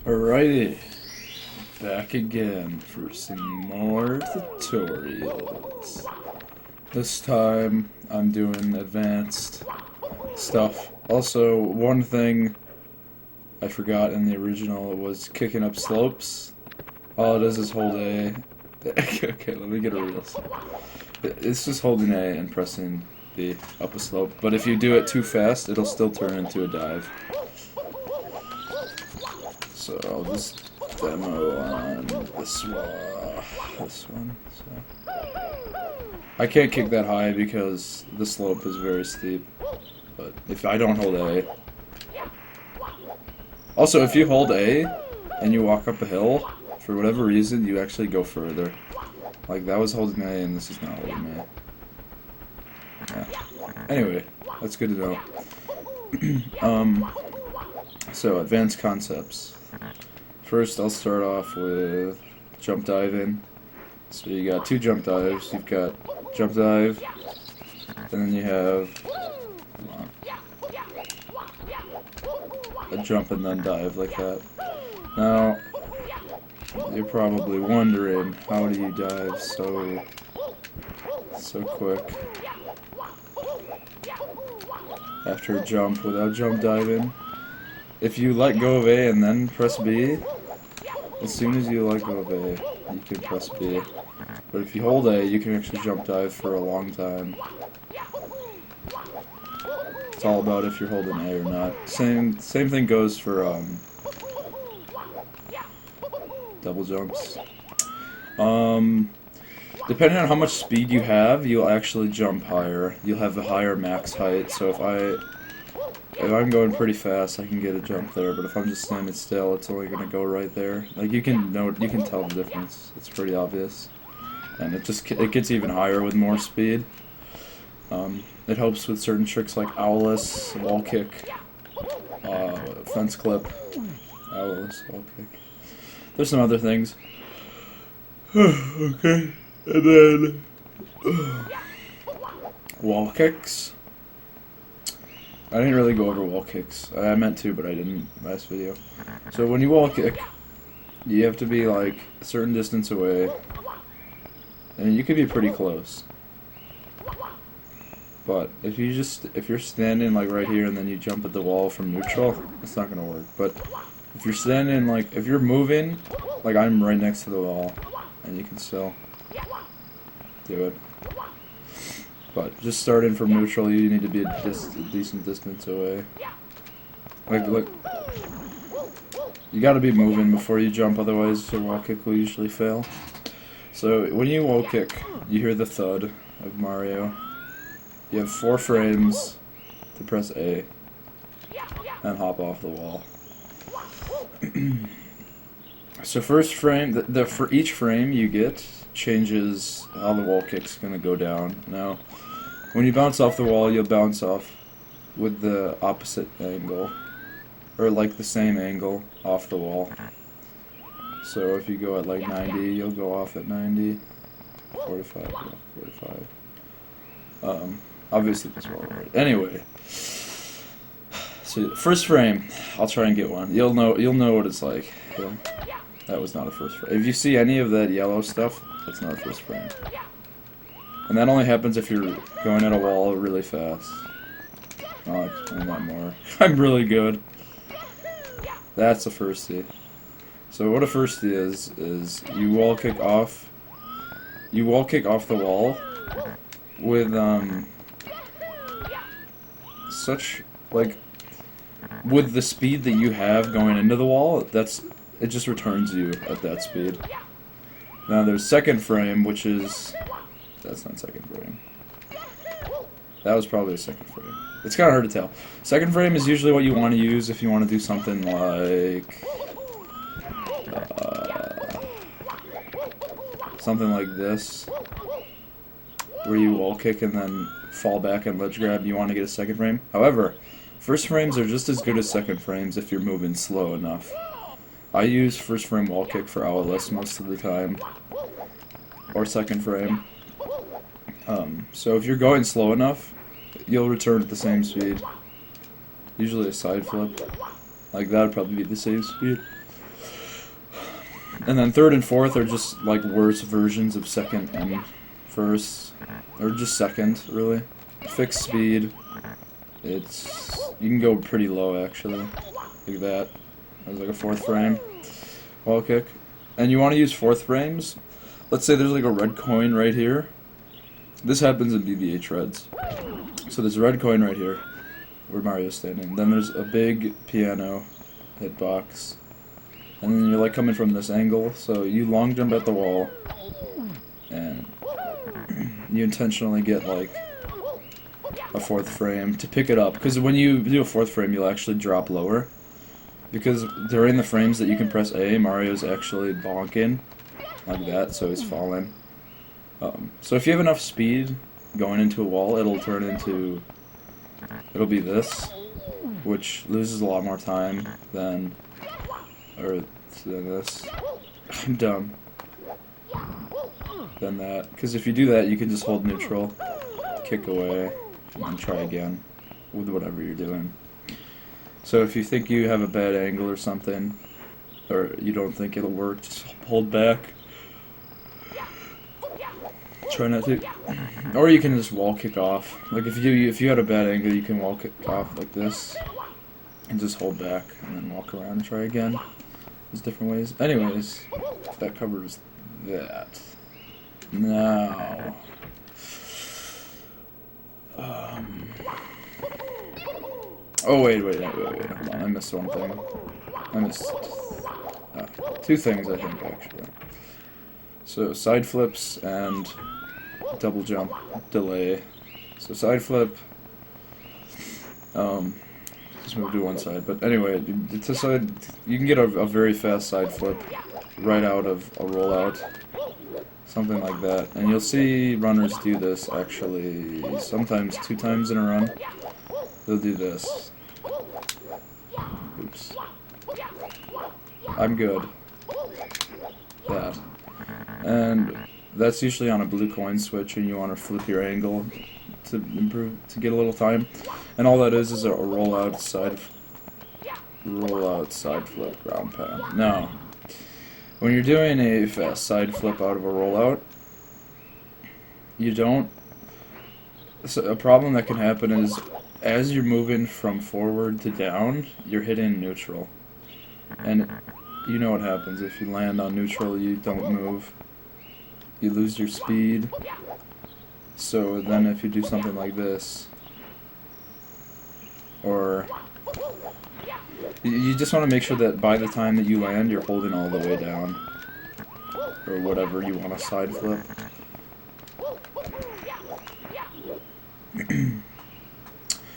Alrighty, back again for some more tutorials. This time I'm doing advanced stuff. Also, one thing I forgot in the original was kicking up slopes. All it is hold A. Okay, let me get a real. It's just holding A and pressing B up a slope. But if you do it too fast, it'll still turn into a dive. So I'll just demo on this one. So I can't kick that high because the slope is very steep. But if I don't hold A, also if you hold A and you walk up a hill, for whatever reason you actually go further. Like that was holding A and this is not holding A. Yeah. Anyway, that's good to know. So advanced concepts. First, I'll start off with jump diving. So you got two jump dives. You've got jump dive, and then you have a jump and then dive like that. Now, you're probably wondering, how do you dive so quick after a jump without jump diving? If you let go of A and then press B, as soon as you let go of A, you can press B. But if you hold A, you can actually jump dive for a long time. It's all about if you're holding A or not. Same thing goes for double jumps. Depending on how much speed you have, you'll actually jump higher. You'll have a higher max height. So if I'm going pretty fast, I can get a jump there, but if I'm just standing still, it's only going to go right there. Like, you can tell the difference. It's pretty obvious. And it gets even higher with more speed. It helps with certain tricks like owless, wall kick, fence clip, owless, wall kick. There's some other things. Okay, and then wall kicks. I didn't really go over wall kicks. I meant to, but I didn't last video. So when you wall kick, you have to be like a certain distance away. And you could be pretty close. But if you're standing like right here and then you jump at the wall from neutral, it's not gonna work. But if you're standing if you're moving, like I'm right next to the wall, and you can still do it. But just starting from neutral, you need to be a decent distance away. Like, look, you gotta be moving before you jump, otherwise your wall kick will usually fail. So when you wall kick, you hear the thud of Mario. You have 4 frames to press A and hop off the wall. So first frame, for each frame you get changes how the wall kick's gonna go down. Now, when you bounce off the wall, you'll bounce off with the opposite angle, or like the same angle off the wall. So if you go at like 90, you'll go off at 90, 45, 45. Obviously this wall, right? Anyway, so first frame, I'll try and get one. You'll know what it's like. That was not a first frame. If you see any of that yellow stuff, that's not a first frame. And that only happens if you're going at a wall really fast. I'll explain that more. I'm really good. That's a firstie. So what a firstie is you wall kick off the wall with with the speed that you have going into the wall, it just returns you at that speed. Now there's second frame, which is... That's not second frame. That was probably a second frame. It's kind of hard to tell. Second frame is usually what you want to use if you want to do something like... something like this. Where you wall kick and then fall back and ledge grab. You want to get a second frame. However, first frames are just as good as second frames if you're moving slow enough. I use first frame wall kick for owless most of the time. Or second frame. So if you're going slow enough, you'll return at the same speed. Usually a side flip. Like, that'd probably be the same speed. And then third and fourth are just like worse versions of second and first, or just second, really. Fixed speed. It's you can go pretty low actually, like that. There's like a fourth frame wall kick, and you want to use fourth frames. Let's say there's like a red coin right here. This happens in BB-8 reds. So there's a red coin right here, where Mario's standing. Then there's a big piano hitbox. And then you're like coming from this angle, so you long jump at the wall, and you intentionally get like a fourth frame to pick it up. Because when you do a fourth frame, you'll actually drop lower. Because during the frames that you can press A, Mario's actually bonking like that, so he's falling. So if you have enough speed going into a wall, it'll be this, which loses a lot more time than this. I'm dumb. Than that. Because if you do that, you can just hold neutral, kick away, and then try again with whatever you're doing. So if you think you have a bad angle or something, or you don't think it'll work, just hold back. Try not to. Or you can just wall kick off. Like if you had a bad angle, you can wall kick off like this, and just hold back, and then walk around and try again. There's different ways. Anyways, that covers that. Now, oh wait, hold on, I missed one thing. I missed two things, I think, actually. So, side flips and double jump delay. So side flip, just move to one side. But anyway, to side, you can get a very fast side flip right out of a rollout, something like that. And you'll see runners do this actually sometimes 2 times in a run. They'll do this. Oops. I'm good. That. And that's usually on a blue coin switch, and you want to flip your angle to get a little time. And all that is a rollout side flip ground pound. Now, when you're doing a fast side flip out of a rollout, you don't. So a problem that can happen is as you're moving from forward to down, you're hitting neutral, and you know what happens if you land on neutral. You don't move. You lose your speed. So then if you do something like this, or you just want to make sure that by the time that you land, you're holding all the way down, or whatever you want to side flip.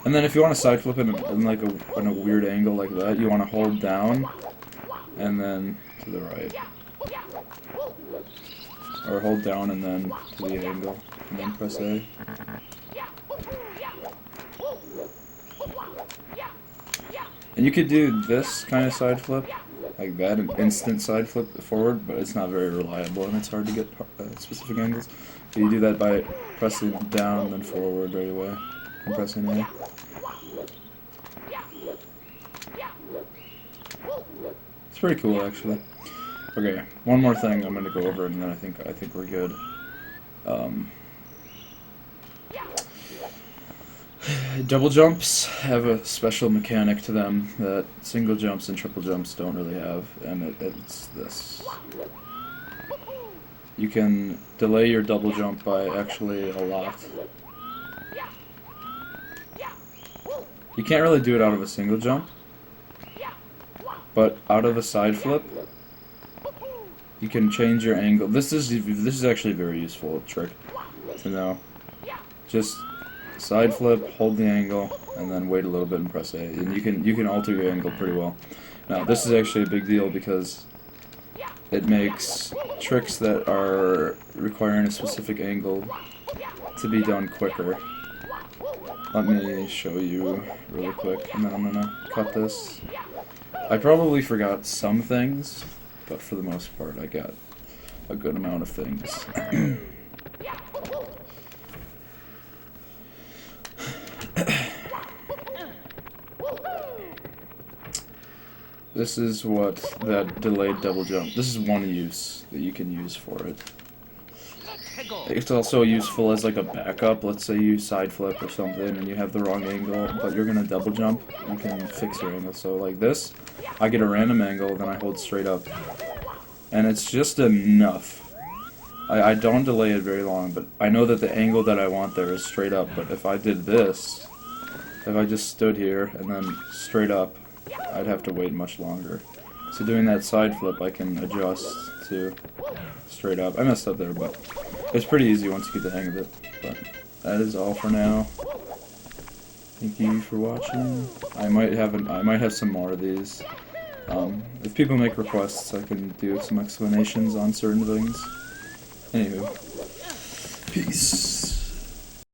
And then if you want to side flip in like in a weird angle like that, you want to hold down and then to the right. Or hold down and then to the angle, and then press A. And you could do this kind of side flip, like that, an instant side flip forward, but it's not very reliable and it's hard to get specific angles. So you do that by pressing down, then forward right away, and pressing A. It's pretty cool, actually. Okay, one more thing I'm gonna go over, and then I think we're good. Double jumps have a special mechanic to them that single jumps and triple jumps don't really have, and it's this. You can delay your double jump by actually a lot. You can't really do it out of a single jump, but out of a side flip, you can change your angle. This is actually a very useful trick to know. Just side flip, hold the angle, and then wait a little bit and press A. And you can alter your angle pretty well. Now this is actually a big deal because it makes tricks that are requiring a specific angle to be done quicker. Let me show you really quick, and then I'm gonna cut this. I probably forgot some things, but for the most part, I got a good amount of things. this is what that delayed double jump. This is one use that you can use for it. It's also useful as like a backup. Let's say you side flip or something and you have the wrong angle, but you're gonna double jump. You can fix your angle. So like this, I get a random angle, then I hold straight up, and it's just enough. I don't delay it very long, but I know that the angle that I want there is straight up. But if I did this, if I just stood here and then straight up, I'd have to wait much longer. So doing that side flip, I can adjust to straight up. I messed up there, but it's pretty easy once you get the hang of it. But that is all for now. Thank you for watching. I might have some more of these. If people make requests, I can do some explanations on certain things. Anywho, peace.